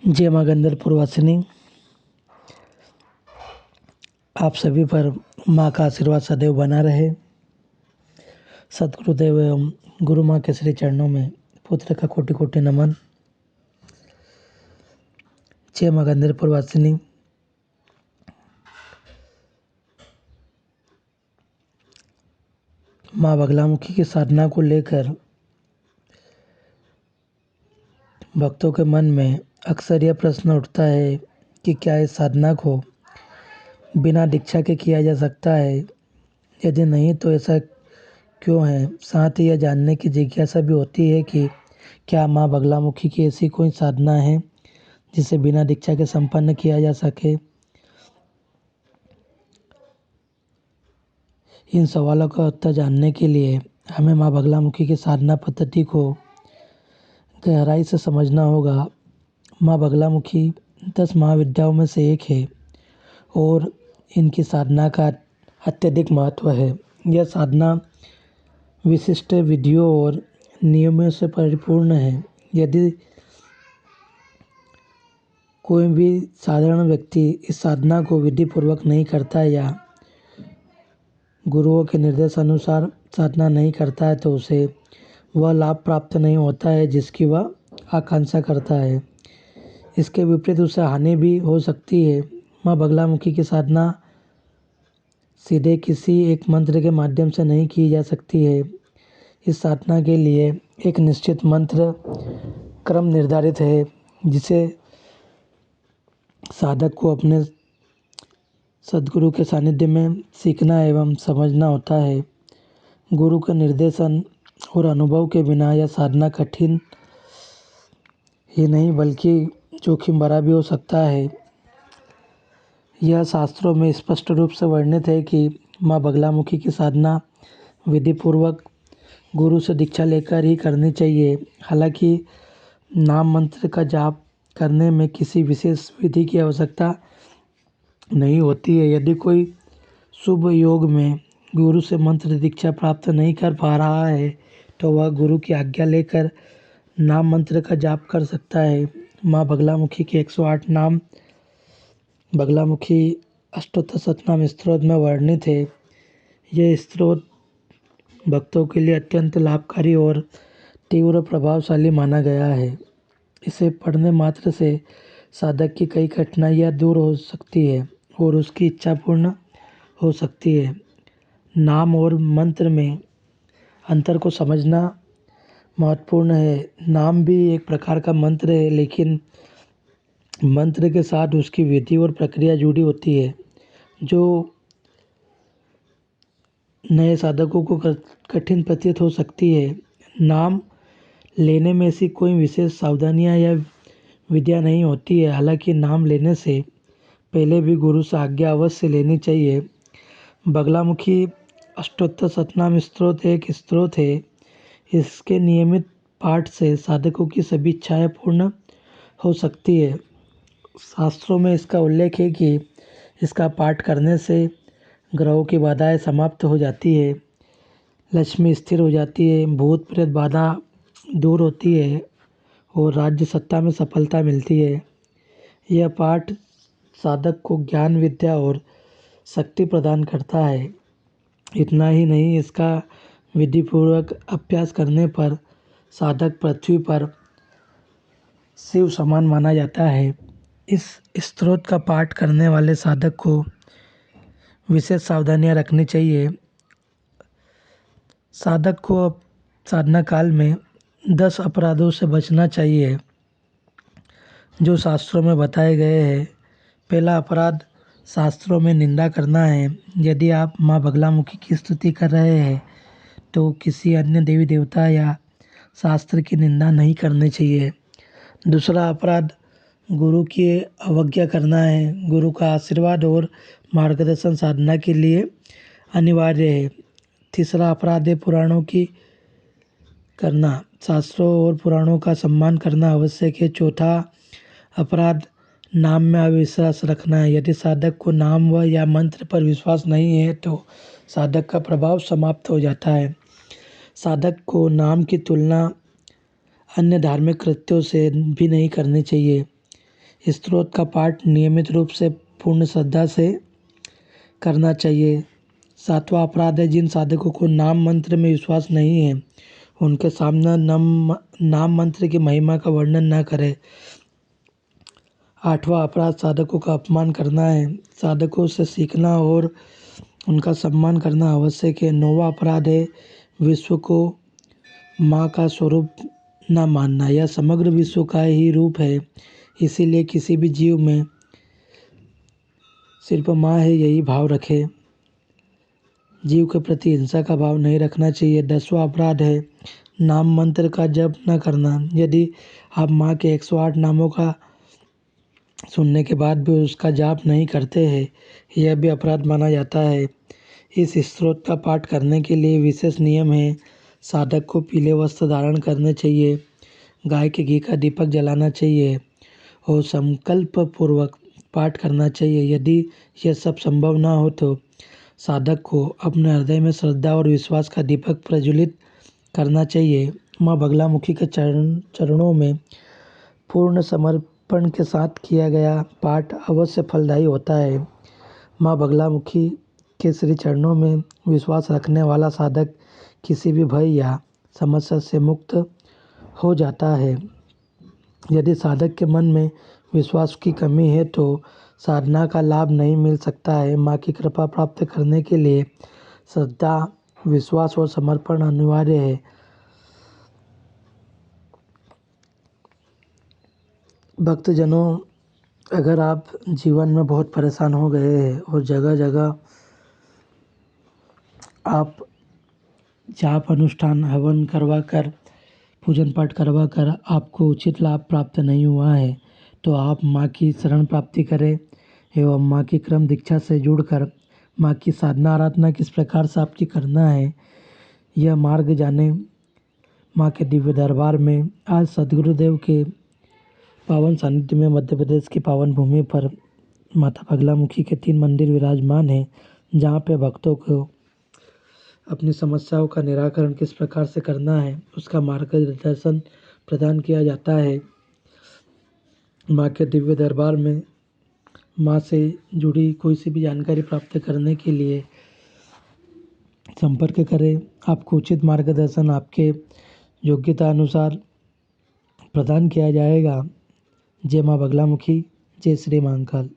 जय माँ गंधर्वपुरवासिनी। आप सभी पर माँ का आशीर्वाद सदैव बना रहे। सद्गुरुदेव एवं गुरु माँ के श्री चरणों में पुत्र का कोटि कोटि नमन। जय माँ गंधर्वपुरवासिनी। माँ बगलामुखी की साधना को लेकर भक्तों के मन में अक्सर यह प्रश्न उठता है कि क्या इस साधना को बिना दीक्षा के किया जा सकता है, यदि नहीं तो ऐसा क्यों है। साथ ही यह जानने की जिज्ञासा भी होती है कि क्या माँ बगलामुखी की ऐसी कोई साधना है जिसे बिना दीक्षा के संपन्न किया जा सके। इन सवालों का उत्तर जानने के लिए हमें माँ बगलामुखी की साधना पद्धति को गहराई से समझना होगा। माँ बगलामुखी 10 महाविद्याओं में से एक है और इनकी साधना का अत्यधिक महत्व है। यह साधना विशिष्ट विधियों और नियमों से परिपूर्ण है। यदि कोई भी साधारण व्यक्ति इस साधना को विधिपूर्वक नहीं करता या गुरुओं के निर्देश अनुसार साधना नहीं करता है तो उसे वह लाभ प्राप्त नहीं होता है जिसकी वह आकांक्षा करता है। इसके विपरीत उसे हानि भी हो सकती है। माँ बगलामुखी की साधना सीधे किसी एक मंत्र के माध्यम से नहीं की जा सकती है। इस साधना के लिए एक निश्चित मंत्र क्रम निर्धारित है जिसे साधक को अपने सद्गुरु के सानिध्य में सीखना एवं समझना होता है। गुरु के निर्देशन और अनुभव के बिना यह साधना कठिन ही नहीं बल्कि जोखिम भरा भी हो सकता है। यह शास्त्रों में स्पष्ट रूप से वर्णित है कि माँ बगलामुखी की साधना विधिपूर्वक गुरु से दीक्षा लेकर ही करनी चाहिए। हालांकि नाम मंत्र का जाप करने में किसी विशेष विधि की आवश्यकता नहीं होती है। यदि कोई शुभ योग में गुरु से मंत्र दीक्षा प्राप्त नहीं कर पा रहा है तो वह गुरु की आज्ञा लेकर नाम मंत्र का जाप कर सकता है। माँ बगलामुखी के 108 नाम बगलामुखी अष्टोत्तर शतनाम स्तोत्र में वर्णित है। यह स्तोत्र भक्तों के लिए अत्यंत लाभकारी और तीव्र प्रभावशाली माना गया है। इसे पढ़ने मात्र से साधक की कई कठिनाइयाँ दूर हो सकती है और उसकी इच्छा पूर्ण हो सकती है। नाम और मंत्र में अंतर को समझना महत्वपूर्ण है। नाम भी एक प्रकार का मंत्र है, लेकिन मंत्र के साथ उसकी विधि और प्रक्रिया जुड़ी होती है जो नए साधकों को कठिन प्रतीत हो सकती है। नाम लेने में ऐसी कोई विशेष सावधानियाँ या विधियाँ नहीं होती है। हालांकि नाम लेने से पहले भी गुरु से आज्ञा अवश्य लेनी चाहिए। बगलामुखी अष्टोत्तर शतनाम स्तोत्र एक स्तोत्र है। इसके नियमित पाठ से साधकों की सभी इच्छाएं पूर्ण हो सकती है। शास्त्रों में इसका उल्लेख है कि इसका पाठ करने से ग्रहों की बाधाएं समाप्त हो जाती है, लक्ष्मी स्थिर हो जाती है, भूत प्रेत बाधा दूर होती है और राज्य सत्ता में सफलता मिलती है। यह पाठ साधक को ज्ञान विद्या और शक्ति प्रदान करता है। इतना ही नहीं, इसका विधिपूर्वक अभ्यास करने पर साधक पृथ्वी पर शिव समान माना जाता है। इस स्तोत्र का पाठ करने वाले साधक को विशेष सावधानियां रखनी चाहिए। साधक को साधना काल में 10 अपराधों से बचना चाहिए जो शास्त्रों में बताए गए हैं। पहला अपराध शास्त्रों में निंदा करना है। यदि आप माँ बगलामुखी की स्तुति कर रहे हैं तो किसी अन्य देवी देवता या शास्त्र की निंदा नहीं करनी चाहिए। दूसरा अपराध गुरु की अवज्ञा करना है। गुरु का आशीर्वाद और मार्गदर्शन साधना के लिए अनिवार्य है। तीसरा अपराध है पुराणों की करना। शास्त्रों और पुराणों का सम्मान करना आवश्यक है। चौथा अपराध नाम में अविश्वास रखना है। यदि साधक को नाम व या मंत्र पर विश्वास नहीं है तो साधक का प्रभाव समाप्त हो जाता है। साधक को नाम की तुलना अन्य धार्मिक कृत्यों से भी नहीं करनी चाहिए। स्तोत्र का पाठ नियमित रूप से पूर्ण श्रद्धा से करना चाहिए। 7वां अपराध है, जिन साधकों को नाम मंत्र में विश्वास नहीं है उनके सामने नाम मंत्र की महिमा का वर्णन न करें। 8वां अपराध साधकों का अपमान करना है। साधकों से सीखना और उनका सम्मान करना आवश्यक है। 9वां अपराध है, विश्व को माँ का स्वरूप न मानना। यह समग्र विश्व का ही रूप है, इसीलिए किसी भी जीव में सिर्फ माँ है यही भाव रखे। जीव के प्रति हिंसा का भाव नहीं रखना चाहिए। 10वां अपराध है, नाम मंत्र का जप न करना। यदि आप माँ के 108 नामों का सुनने के बाद भी उसका जाप नहीं करते हैं, यह भी अपराध माना जाता है। इस स्तोत्र का पाठ करने के लिए विशेष नियम है। साधक को पीले वस्त्र धारण करने चाहिए, गाय के घी का दीपक जलाना चाहिए और संकल्प पूर्वक पाठ करना चाहिए। यदि यह सब संभव ना हो तो साधक को अपने हृदय में श्रद्धा और विश्वास का दीपक प्रज्वलित करना चाहिए। माँ बगलामुखी के चरणों में पूर्ण समर्पण के साथ किया गया पाठ अवश्य फलदायी होता है। माँ बगलामुखी के श्री चरणों में विश्वास रखने वाला साधक किसी भी भय या समस्या से मुक्त हो जाता है। यदि साधक के मन में विश्वास की कमी है तो साधना का लाभ नहीं मिल सकता है। माँ की कृपा प्राप्त करने के लिए श्रद्धा, विश्वास और समर्पण अनिवार्य है। भक्तजनों, अगर आप जीवन में बहुत परेशान हो गए हैं और जगह जगह आप जाप अनुष्ठान हवन करवा कर, पूजन पाठ करवा कर आपको उचित लाभ प्राप्त नहीं हुआ है, तो आप माँ की शरण प्राप्ति करें एवं माँ की क्रम दीक्षा से जुड़कर माँ की साधना आराधना किस प्रकार से आपकी करना है, यह मार्ग जाने। माँ के दिव्य दरबार में आज सद्गुरुदेव के पावन सानिध्य में मध्य प्रदेश की पावन भूमि पर माता बगलामुखी के 3 मंदिर विराजमान हैं, जहाँ पे भक्तों को अपनी समस्याओं का निराकरण किस प्रकार से करना है उसका मार्गदर्शन प्रदान किया जाता है। माँ के दिव्य दरबार में माँ से जुड़ी कोई सी भी जानकारी प्राप्त करने के लिए संपर्क करें। आपको उचित मार्गदर्शन आपके योग्यता अनुसार प्रदान किया जाएगा। जय माँ बगलामुखी, जय श्री महाकाल।